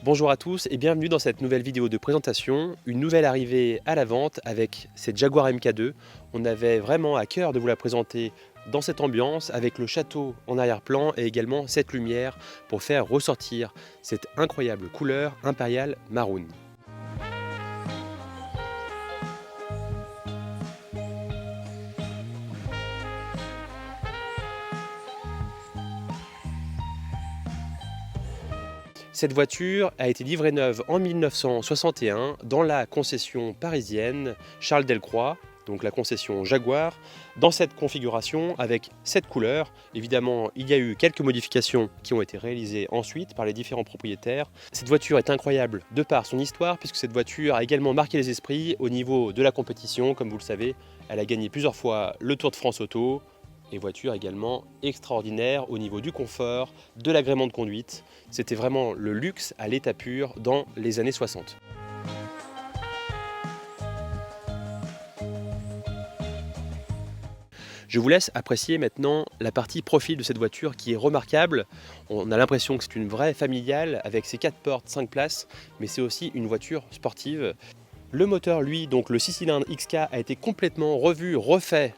Bonjour à tous et bienvenue dans cette nouvelle vidéo de présentation, une nouvelle arrivée à la vente avec cette Jaguar MK2. On avait vraiment à cœur de vous la présenter dans cette ambiance avec le château en arrière-plan et également cette lumière pour faire ressortir cette incroyable couleur impériale maroon. Cette voiture a été livrée neuve en 1961 dans la concession parisienne Charles Delcroix, donc la concession Jaguar, dans cette configuration avec cette couleur. Évidemment, il y a eu quelques modifications qui ont été réalisées ensuite par les différents propriétaires. Cette voiture est incroyable de par son histoire, puisque cette voiture a également marqué les esprits au niveau de la compétition. Comme vous le savez, elle a gagné plusieurs fois le Tour de France Auto, et voiture également extraordinaire au niveau du confort, de l'agrément de conduite. C'était vraiment le luxe à l'état pur dans les années 60. Je vous laisse apprécier maintenant la partie profil de cette voiture qui est remarquable. On a l'impression que c'est une vraie familiale avec ses 4 portes, 5 places, mais c'est aussi une voiture sportive. Le moteur, lui, donc le 6 cylindres XK, a été complètement revu, refait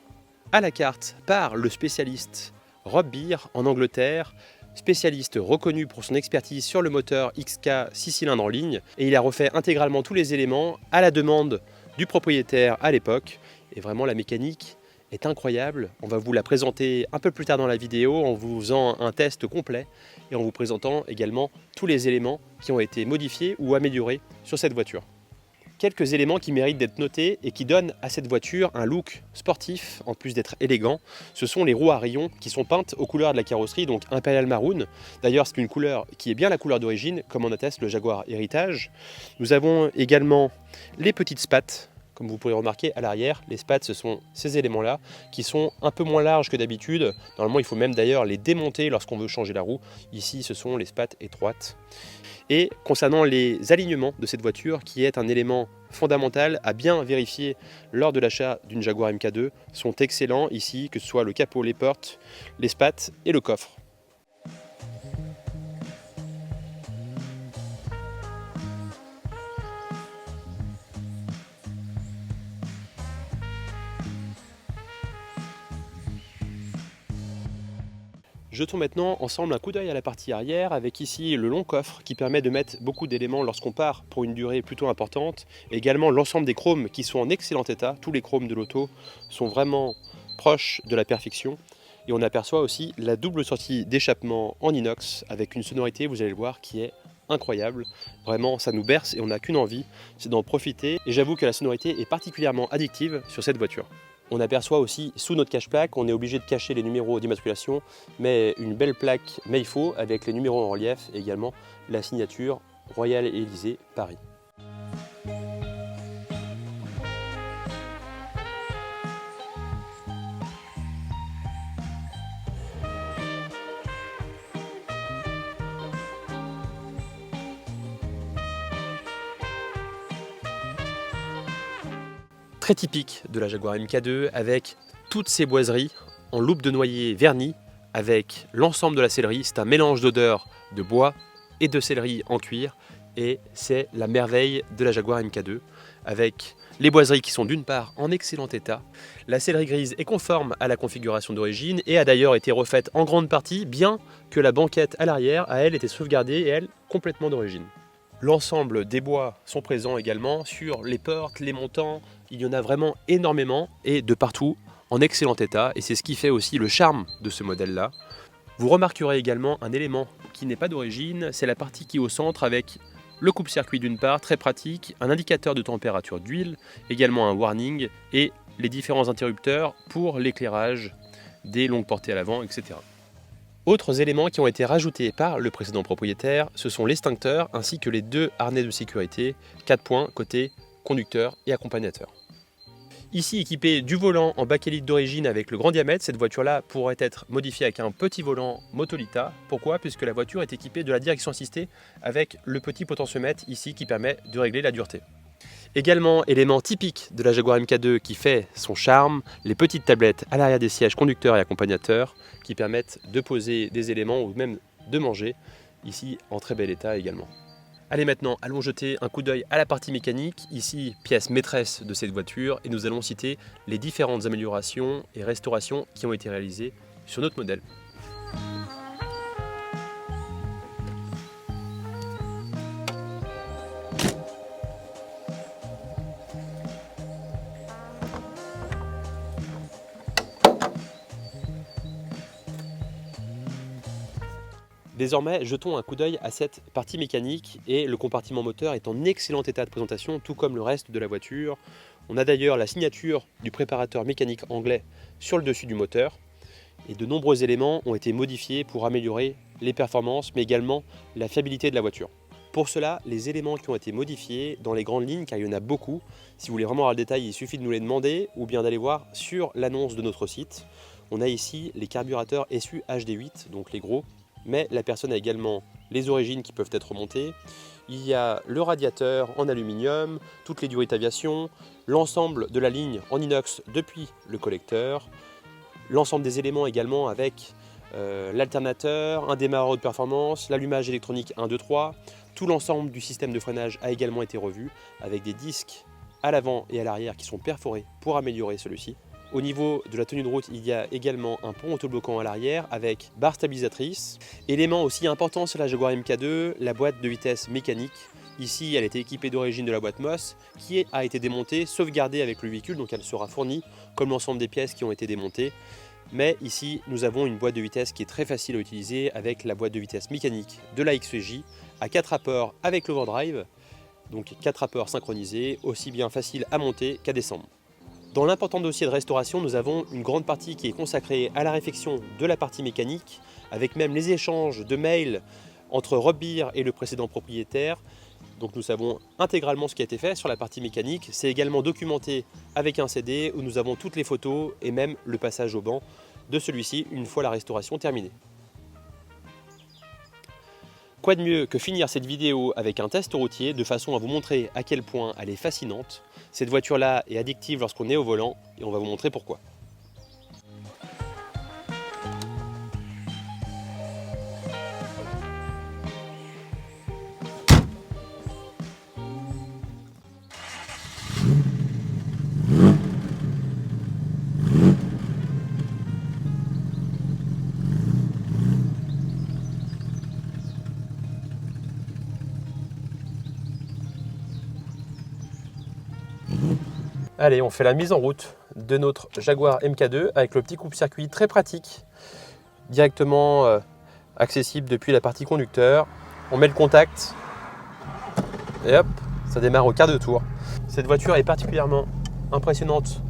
à la carte par le spécialiste Rob Beer en Angleterre, spécialiste reconnu pour son expertise sur le moteur XK 6 cylindres en ligne, et il a refait intégralement tous les éléments à la demande du propriétaire à l'époque. Et vraiment la mécanique est incroyable. On va vous la présenter un peu plus tard dans la vidéo en vous faisant un test complet et en vous présentant également tous les éléments qui ont été modifiés ou améliorés sur cette voiture. Quelques éléments qui méritent d'être notés et qui donnent à cette voiture un look sportif en plus d'être élégant. Ce sont les roues à rayons qui sont peintes aux couleurs de la carrosserie, donc Imperial Maroon. D'ailleurs, c'est une couleur qui est bien la couleur d'origine, comme en atteste le Jaguar Heritage. Nous avons également les petites spattes. Comme vous pourrez remarquer à l'arrière, les spattes, ce sont ces éléments-là qui sont un peu moins larges que d'habitude. Normalement, il faut même d'ailleurs les démonter lorsqu'on veut changer la roue. Ici, ce sont les spattes étroites. Et concernant les alignements de cette voiture, qui est un élément fondamental à bien vérifier lors de l'achat d'une Jaguar MK2, sont excellents ici, que ce soit le capot, les portes, les spattes et le coffre. Jetons maintenant ensemble un coup d'œil à la partie arrière avec ici le long coffre qui permet de mettre beaucoup d'éléments lorsqu'on part pour une durée plutôt importante. Également l'ensemble des chromes qui sont en excellent état. Tous les chromes de l'auto sont vraiment proches de la perfection. Et on aperçoit aussi la double sortie d'échappement en inox avec une sonorité, vous allez le voir, qui est incroyable. Vraiment, ça nous berce et on n'a qu'une envie, c'est d'en profiter. Et j'avoue que la sonorité est particulièrement addictive sur cette voiture. On aperçoit aussi sous notre cache-plaque, on est obligé de cacher les numéros d'immatriculation, mais une belle plaque Meifo avec les numéros en relief et également la signature Royal Élysée Paris. Très typique de la Jaguar MK2 avec toutes ces boiseries en loupe de noyer vernie avec l'ensemble de la sellerie. C'est un mélange d'odeurs de bois et de sellerie en cuir et c'est la merveille de la Jaguar MK2 avec les boiseries qui sont d'une part en excellent état. La sellerie grise est conforme à la configuration d'origine et a d'ailleurs été refaite en grande partie, bien que la banquette à l'arrière a elle été sauvegardée et elle complètement d'origine. L'ensemble des bois sont présents également sur les portes, les montants, il y en a vraiment énormément et de partout en excellent état et c'est ce qui fait aussi le charme de ce modèle-là. Vous remarquerez également un élément qui n'est pas d'origine, c'est la partie qui est au centre avec le coupe-circuit d'une part, très pratique, un indicateur de température d'huile, également un warning et les différents interrupteurs pour l'éclairage des longues portées à l'avant, etc. Autres éléments qui ont été rajoutés par le précédent propriétaire, ce sont l'extincteur ainsi que les 2 harnais de sécurité, 4 points côté conducteur et accompagnateur. Ici équipé du volant en bakélite d'origine avec le grand diamètre, cette voiture-là pourrait être modifiée avec un petit volant Motolita. Pourquoi? Puisque la voiture est équipée de la direction assistée avec le petit potentiomètre ici qui permet de régler la dureté. Également, élément typique de la Jaguar MK2 qui fait son charme, les petites tablettes à l'arrière des sièges conducteurs et accompagnateurs qui permettent de poser des éléments ou même de manger, ici en très bel état également. Allez maintenant, allons jeter un coup d'œil à la partie mécanique, ici pièce maîtresse de cette voiture, et nous allons citer les différentes améliorations et restaurations qui ont été réalisées sur notre modèle. Désormais, jetons un coup d'œil à cette partie mécanique et le compartiment moteur est en excellent état de présentation, tout comme le reste de la voiture. On a d'ailleurs la signature du préparateur mécanique anglais sur le dessus du moteur et de nombreux éléments ont été modifiés pour améliorer les performances mais également la fiabilité de la voiture. Pour cela, les éléments qui ont été modifiés dans les grandes lignes, car il y en a beaucoup, si vous voulez vraiment avoir le détail, il suffit de nous les demander ou bien d'aller voir sur l'annonce de notre site. On a ici les carburateurs SU HD8, donc les gros, mais la personne a également les origines qui peuvent être remontées. Il y a le radiateur en aluminium, toutes les durées d'aviation, l'ensemble de la ligne en inox depuis le collecteur, l'ensemble des éléments également avec l'alternateur, un démarreur haute performance, l'allumage électronique 1, 2, 3. Tout l'ensemble du système de freinage a également été revu avec des disques à l'avant et à l'arrière qui sont perforés pour améliorer celui-ci. Au niveau de la tenue de route, il y a également un pont autobloquant à l'arrière avec barre stabilisatrice. Élément aussi important sur la Jaguar MK2, la boîte de vitesse mécanique. Ici, elle était équipée d'origine de la boîte MOS qui a été démontée, sauvegardée avec le véhicule, donc elle sera fournie comme l'ensemble des pièces qui ont été démontées. Mais ici, nous avons une boîte de vitesse qui est très facile à utiliser avec la boîte de vitesse mécanique de la XEJ à 4 rapports avec l'overdrive, donc 4 rapports synchronisés, aussi bien facile à monter qu'à descendre. Dans l'important dossier de restauration, nous avons une grande partie qui est consacrée à la réfection de la partie mécanique, avec même les échanges de mails entre Rob Beer et le précédent propriétaire. Donc nous savons intégralement ce qui a été fait sur la partie mécanique. C'est également documenté avec un CD où nous avons toutes les photos et même le passage au banc de celui-ci une fois la restauration terminée. Quoi de mieux que finir cette vidéo avec un test routier de façon à vous montrer à quel point elle est fascinante. Cette voiture-là est addictive lorsqu'on est au volant et on va vous montrer pourquoi. Allez, on fait la mise en route de notre Jaguar MK2 avec le petit coupe-circuit très pratique, directement accessible depuis la partie conducteur. On met le contact et hop, ça démarre au quart de tour. Cette voiture est particulièrement impressionnante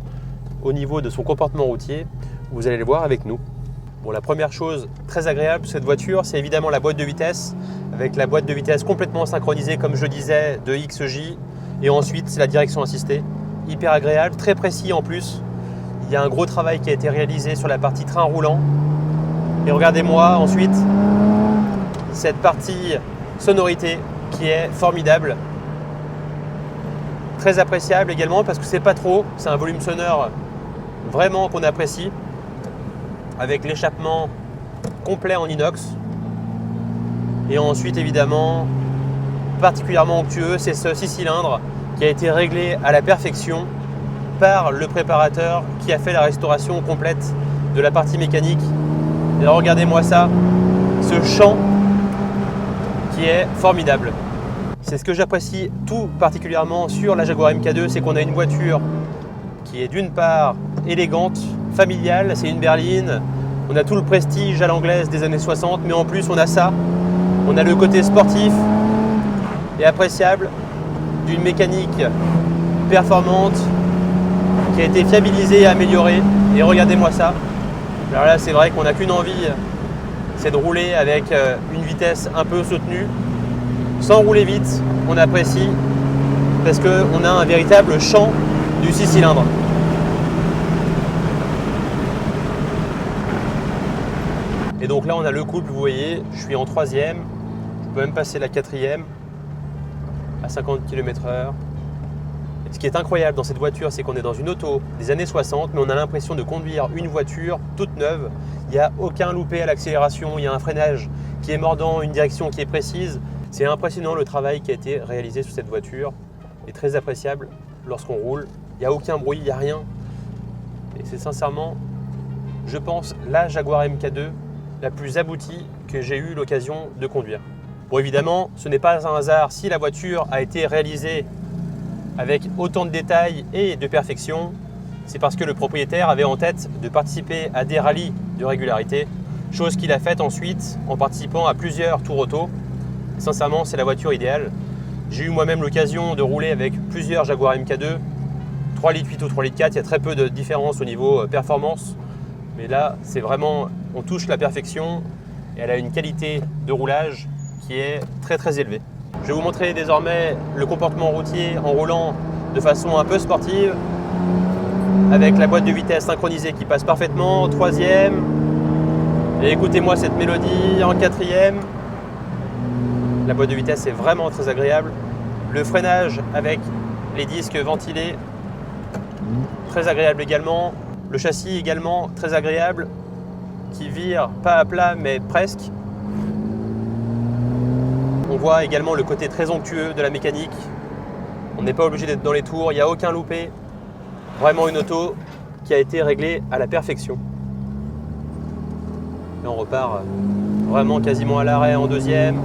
au niveau de son comportement routier. Vous allez le voir avec nous. Bon, la première chose très agréable de cette voiture, c'est évidemment la boîte de vitesse, avec la boîte de vitesse complètement synchronisée, comme je disais, de XEJ. Et ensuite, c'est la direction assistée. Hyper agréable, très précis en plus. Il y a un gros travail qui a été réalisé sur la partie train roulant. Et regardez-moi ensuite cette partie sonorité qui est formidable. Très appréciable également parce que c'est pas trop, c'est un volume sonore vraiment qu'on apprécie. Avec l'échappement complet en inox. Et ensuite évidemment, particulièrement onctueux, c'est ce 6 cylindres qui a été réglé à la perfection par le préparateur qui a fait la restauration complète de la partie mécanique. Et regardez-moi ça, ce chant qui est formidable. C'est ce que j'apprécie tout particulièrement sur la Jaguar MK2, c'est qu'on a une voiture qui est d'une part élégante, familiale, c'est une berline, on a tout le prestige à l'anglaise des années 60, mais en plus on a ça, on a le côté sportif et appréciable d'une mécanique performante qui a été fiabilisée et améliorée. Et regardez-moi ça. Alors là, c'est vrai qu'on n'a qu'une envie, c'est de rouler avec une vitesse un peu soutenue. Sans rouler vite, on apprécie parce qu'on a un véritable chant du 6 cylindres. Et donc là, on a le couple, vous voyez, je suis en 3e, je peux même passer la 4e. À 50 km/h. Ce qui est incroyable dans cette voiture, c'est qu'on est dans une auto des années 60, mais on a l'impression de conduire une voiture toute neuve. Il n'y a aucun loupé à l'accélération, il y a un freinage qui est mordant, une direction qui est précise. C'est impressionnant le travail qui a été réalisé sur cette voiture et très appréciable lorsqu'on roule. Il n'y a aucun bruit, il n'y a rien. Et c'est sincèrement, je pense, la Jaguar MK2 la plus aboutie que j'ai eu l'occasion de conduire. Bon, évidemment, ce n'est pas un hasard si la voiture a été réalisée avec autant de détails et de perfection. C'est parce que le propriétaire avait en tête de participer à des rallyes de régularité, chose qu'il a faite ensuite en participant à plusieurs tours auto. Sincèrement, c'est la voiture idéale. J'ai eu moi-même l'occasion de rouler avec plusieurs Jaguar MK2, 3 litres 8 ou 3 litres 4, il y a très peu de différence au niveau performance. Mais là, c'est vraiment, on touche la perfection et elle a une qualité de roulage qui est très très élevée. Je vais vous montrer désormais le comportement routier en roulant de façon un peu sportive avec la boîte de vitesse synchronisée qui passe parfaitement en 3e. Et écoutez-moi cette mélodie en 4e. La boîte de vitesse est vraiment très agréable. Le freinage avec les disques ventilés, très agréable également. Le châssis également très agréable, qui vire pas à plat mais presque. On voit également le côté très onctueux de la mécanique. On n'est pas obligé d'être dans les tours, il n'y a aucun loupé. Vraiment une auto qui a été réglée à la perfection. Là on repart vraiment quasiment à l'arrêt en 2e.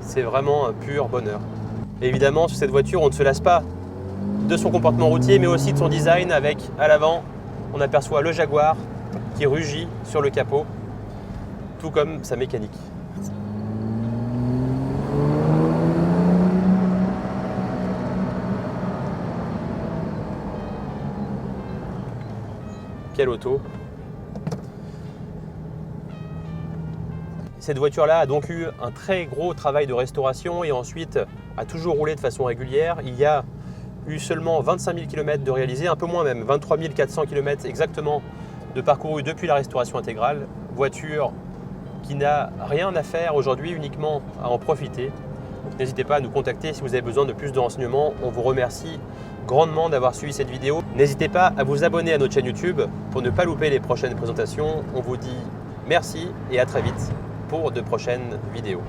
C'est vraiment un pur bonheur. Et évidemment, sur cette voiture, on ne se lasse pas de son comportement routier, mais aussi de son design avec, à l'avant, on aperçoit le Jaguar qui rugit sur le capot, tout comme sa mécanique. Quelle auto! Cette voiture-là a donc eu un très gros travail de restauration et ensuite a toujours roulé de façon régulière. Il y a eu seulement 25 000 km de réalisés, un peu moins même, 23 400 km exactement de parcouru depuis la restauration intégrale. Voiture qui n'a rien à faire aujourd'hui, uniquement à en profiter. Donc n'hésitez pas à nous contacter si vous avez besoin de plus de renseignements. On vous remercie grandement d'avoir suivi cette vidéo. N'hésitez pas à vous abonner à notre chaîne YouTube pour ne pas louper les prochaines présentations. On vous dit merci et à très vite pour de prochaines vidéos.